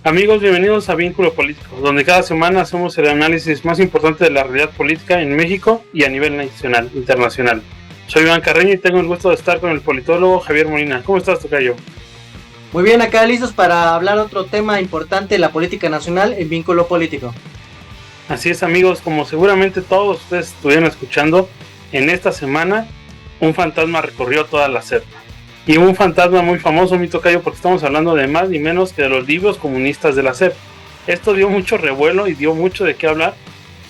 Amigos, bienvenidos a Vínculo Político, donde cada semana hacemos el análisis más importante de la realidad política en México y a nivel nacional, internacional. Soy Iván Carreño y tengo el gusto de estar con el politólogo Javier Molina. ¿Cómo estás, tocayo? Muy bien, acá listos para hablar otro tema importante de la política nacional en Vínculo Político. Así es, amigos, como seguramente todos ustedes estuvieron escuchando, en esta semana un fantasma recorrió toda la SEP. Y un fantasma muy famoso, mi tocayo, porque estamos hablando de más ni menos que de los libros comunistas de la SEP. Esto dio mucho revuelo y dio mucho de qué hablar,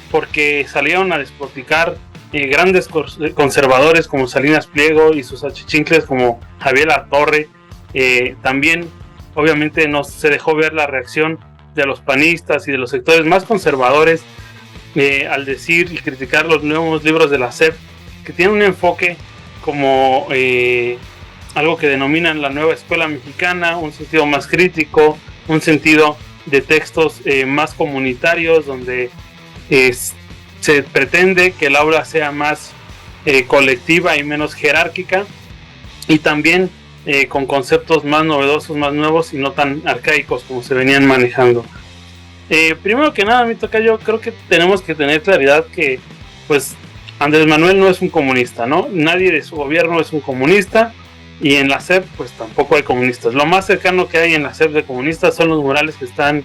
porque salieron a despotricar grandes conservadores como Salinas Pliego y sus achichincles como Javier Latorre. También, obviamente, no se dejó ver la reacción de los panistas y de los sectores más conservadores al decir y criticar los nuevos libros de la SEP, que tienen un enfoque como algo que denominan la nueva escuela mexicana, un sentido más crítico, un sentido de textos más comunitarios, donde se pretende que el aula sea más colectiva y menos jerárquica, y también con conceptos más novedosos, más nuevos y no tan arcaicos como se venían manejando. Primero que nada, mi tocayo, creo que tenemos que tener claridad que pues Andrés Manuel no es un comunista, ¿no? Nadie de su gobierno es un comunista. Y en la SEP pues tampoco hay comunistas. Lo más cercano que hay en la SEP de comunistas son los murales que están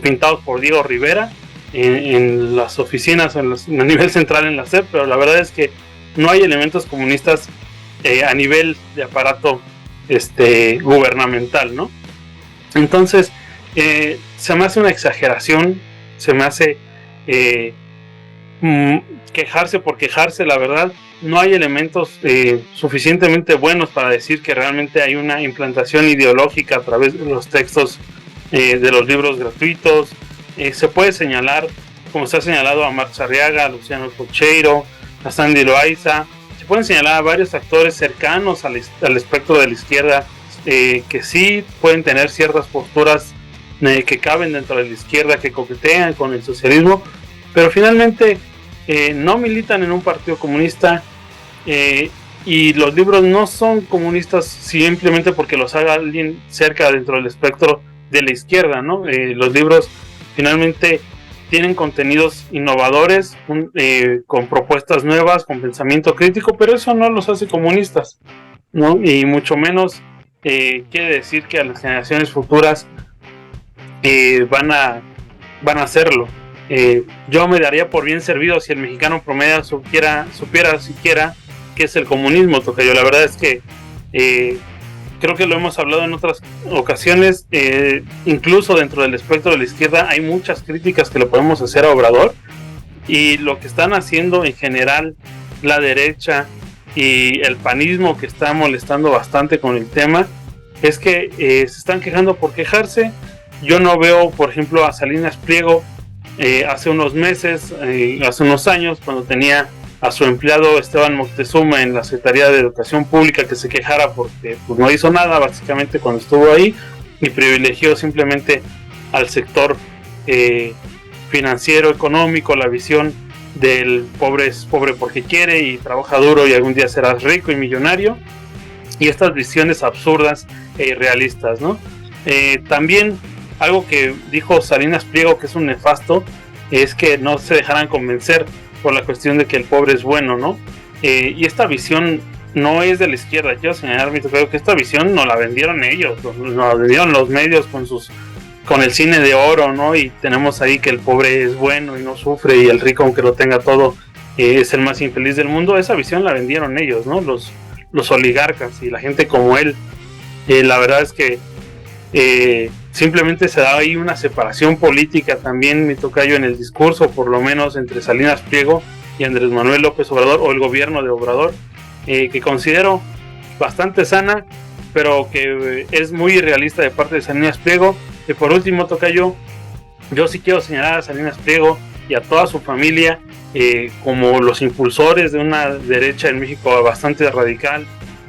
pintados por Diego Rivera en las oficinas, a nivel central en la SEP, pero la verdad es que no hay elementos comunistas a nivel de aparato gubernamental, ¿no? Entonces se me hace una exageración, se me hace quejarse por quejarse. La verdad, no hay elementos suficientemente buenos para decir que realmente hay una implantación ideológica a través de los textos de los libros gratuitos. Se puede señalar, como se ha señalado, a Marx Arriaga, a Luciano Pocheiro, a Sandy Loaiza. Se pueden señalar a varios actores cercanos al espectro de la izquierda que sí pueden tener ciertas posturas que caben dentro de la izquierda, que coquetean con el socialismo, pero finalmente no militan en un partido comunista. Y los libros no son comunistas simplemente porque los haga alguien cerca dentro del espectro de la izquierda, ¿no? Los libros finalmente tienen contenidos innovadores, con propuestas nuevas, con pensamiento crítico, pero eso no los hace comunistas, ¿no? Y mucho menos quiere decir que a las generaciones futuras van a hacerlo. Yo me daría por bien servido si el mexicano promedio supiera siquiera qué es el comunismo, tocayo. La verdad es que creo que lo hemos hablado en otras ocasiones, incluso dentro del espectro de la izquierda hay muchas críticas que le podemos hacer a Obrador, y lo que están haciendo en general la derecha y el panismo, que está molestando bastante con el tema, es que se están quejando por quejarse. Yo no veo, por ejemplo, a Salinas Pliego hace unos meses, hace unos años, cuando tenía a su empleado Esteban Moctezuma en la Secretaría de Educación Pública, que se quejara porque pues, no hizo nada básicamente cuando estuvo ahí, y privilegió simplemente al sector financiero, económico, la visión del pobre es pobre porque quiere y trabaja duro y algún día serás rico y millonario, y estas visiones absurdas e irrealistas, ¿no? También algo que dijo Salinas Pliego, que es un nefasto, es que no se dejaran convencer por la cuestión de que el pobre es bueno, ¿no? Y esta visión no es de la izquierda. Quiero señalar, creo que esta visión nos la vendieron ellos, nos la vendieron los medios con el cine de oro, ¿no? Y tenemos ahí que el pobre es bueno y no sufre, y el rico, aunque lo tenga todo, es el más infeliz del mundo. Esa visión la vendieron ellos, ¿no? Los oligarcas y la gente como él. La verdad es que simplemente se da ahí una separación política también, mi tocayo, en el discurso, por lo menos entre Salinas Pliego y Andrés Manuel López Obrador, o el gobierno de Obrador, que considero bastante sana, pero que es muy irrealista de parte de Salinas Pliego. Y por último, tocayo, yo sí quiero señalar a Salinas Pliego y a toda su familia como los impulsores de una derecha en México bastante radical,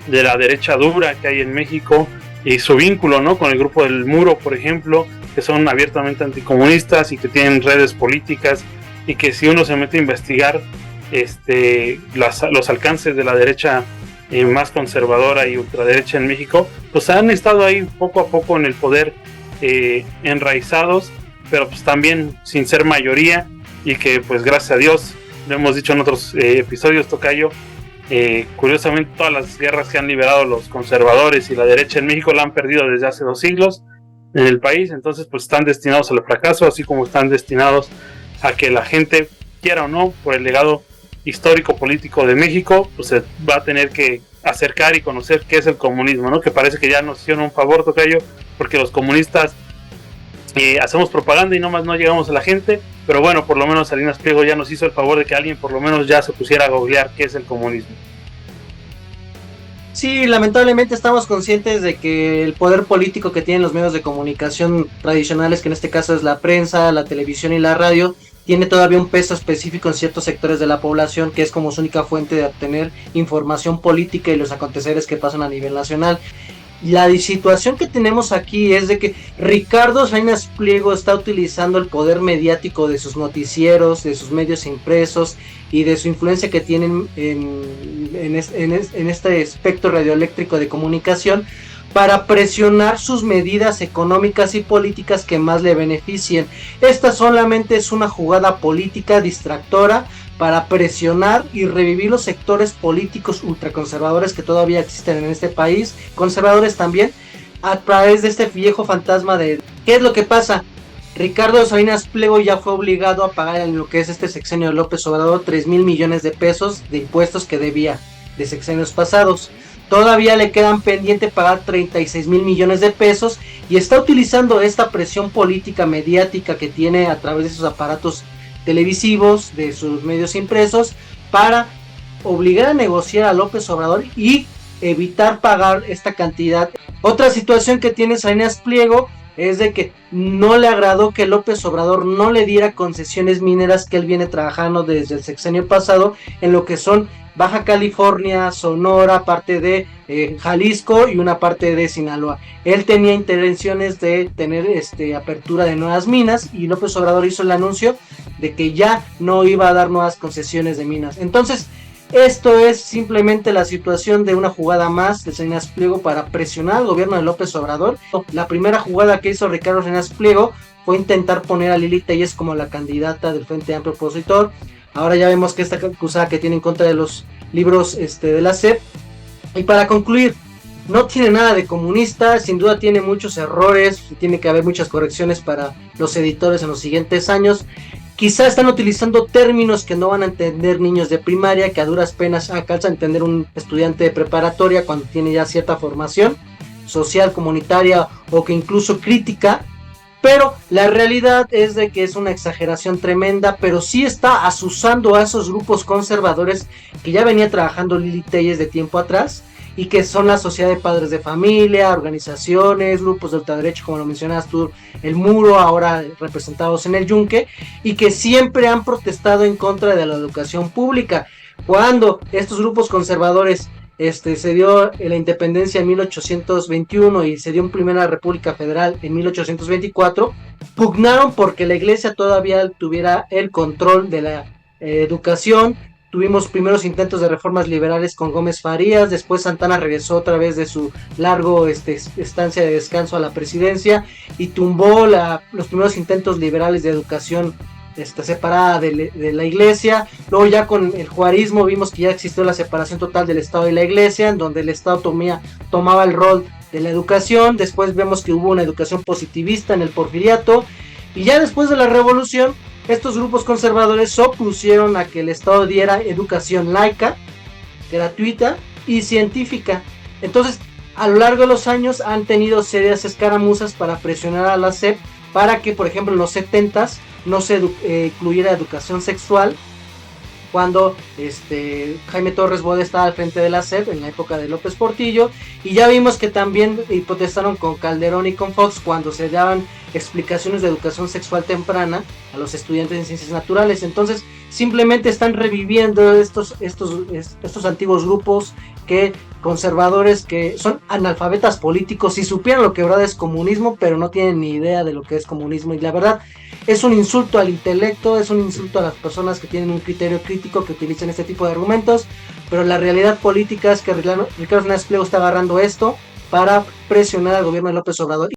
de la derecha dura que hay en México, y su vínculo, ¿no?, con el grupo del Muro, por ejemplo, que son abiertamente anticomunistas y que tienen redes políticas, y que si uno se mete a investigar los alcances de la derecha más conservadora y ultraderecha en México, pues han estado ahí poco a poco en el poder enraizados, pero pues también sin ser mayoría, y que pues gracias a Dios, lo hemos dicho en otros episodios, tocayo, curiosamente todas las guerras que han liberado los conservadores y la derecha en México la han perdido desde hace 2 siglos en el país. Entonces pues están destinados al fracaso, así como están destinados a que la gente, quiera o no, por el legado histórico político de México, pues se va a tener que acercar y conocer qué es el comunismo, ¿no? Que parece que ya nos hicieron un favor, tocayo, porque los comunistas hacemos propaganda y nomás no llegamos a la gente, pero bueno, por lo menos Salinas Pliego ya nos hizo el favor de que alguien por lo menos ya se pusiera a googlear qué es el comunismo. Sí, lamentablemente estamos conscientes de que el poder político que tienen los medios de comunicación tradicionales, que en este caso es la prensa, la televisión y la radio, tiene todavía un peso específico en ciertos sectores de la población, que es como su única fuente de obtener información política y los aconteceres que pasan a nivel nacional. La situación que tenemos aquí es de que Ricardo Salinas Pliego está utilizando el poder mediático de sus noticieros, de sus medios impresos y de su influencia que tienen en este espectro radioeléctrico de comunicación para presionar sus medidas económicas y políticas que más le beneficien. Esta solamente es una jugada política distractora para presionar y revivir los sectores políticos ultraconservadores que todavía existen en este país, conservadores también, a través de este viejo fantasma de... ¿Qué es lo que pasa? Ricardo Salinas Pliego ya fue obligado a pagar en lo que es este sexenio de López Obrador 3,000 millones de pesos de impuestos que debía de sexenios pasados. Todavía le quedan pendiente pagar 36,000 millones de pesos y está utilizando esta presión política mediática que tiene a través de sus aparatos televisivos, de sus medios impresos, para obligar a negociar a López Obrador y evitar pagar esta cantidad. Otra situación que tiene Salinas Pliego es de que no le agradó que López Obrador no le diera concesiones mineras que él viene trabajando desde el sexenio pasado en lo que son Baja California, Sonora, parte de Jalisco y una parte de Sinaloa. Él tenía intenciones de tener apertura de nuevas minas y López Obrador hizo el anuncio de que ya no iba a dar nuevas concesiones de minas. Entonces, esto es simplemente la situación de una jugada más de Salinas Pliego para presionar al gobierno de López Obrador. La primera jugada que hizo Ricardo Salinas Pliego fue intentar poner a Lili Telles como la candidata del Frente Amplio Opositor. Ahora ya vemos que esta acusada que tiene en contra de los libros de la SEP. Y para concluir, no tiene nada de comunista, sin duda tiene muchos errores, tiene que haber muchas correcciones para los editores en los siguientes años. Quizá están utilizando términos que no van a entender niños de primaria, que a duras penas alcanza a entender un estudiante de preparatoria cuando tiene ya cierta formación social, comunitaria o que incluso crítica. Pero la realidad es de que es una exageración tremenda, pero sí está asusando a esos grupos conservadores que ya venía trabajando Lili Telles de tiempo atrás y que son la Sociedad de Padres de Familia, organizaciones, grupos de ultraderecha, como lo mencionas tú, el Muro, ahora representados en el Yunque, y que siempre han protestado en contra de la educación pública. Cuando estos grupos conservadores se dio la independencia en 1821 y se dio en Primera República Federal en 1824, pugnaron porque la iglesia todavía tuviera el control de la educación. Tuvimos primeros intentos de reformas liberales con Gómez Farías, después Santana regresó otra vez de su largo estancia de descanso a la presidencia y tumbó los primeros intentos liberales de educación separada de la iglesia. Luego ya con el juarismo vimos que ya existió la separación total del Estado y la iglesia, en donde el Estado tomaba el rol de la educación. Después vemos que hubo una educación positivista en el Porfiriato, y ya después de la revolución estos grupos conservadores se opusieron a que el Estado diera educación laica, gratuita y científica. Entonces, a lo largo de los años han tenido serias escaramuzas para presionar a la SEP para que, por ejemplo, en los 70s no se incluyera educación sexual, cuando Jaime Torres Bodet estaba al frente de la SEP en la época de López Portillo, y ya vimos que también protestaron con Calderón y con Fox cuando se daban explicaciones de educación sexual temprana a los estudiantes en ciencias naturales. Entonces simplemente están reviviendo estos antiguos grupos conservadores que son analfabetas políticos y supieran lo que de verdad es comunismo, pero no tienen ni idea de lo que es comunismo. Y la verdad es un insulto al intelecto, es un insulto a las personas que tienen un criterio crítico, que utilizan este tipo de argumentos. Pero la realidad política es que Ricardo Salinas Pliego está agarrando esto para presionar al gobierno de López Obrador.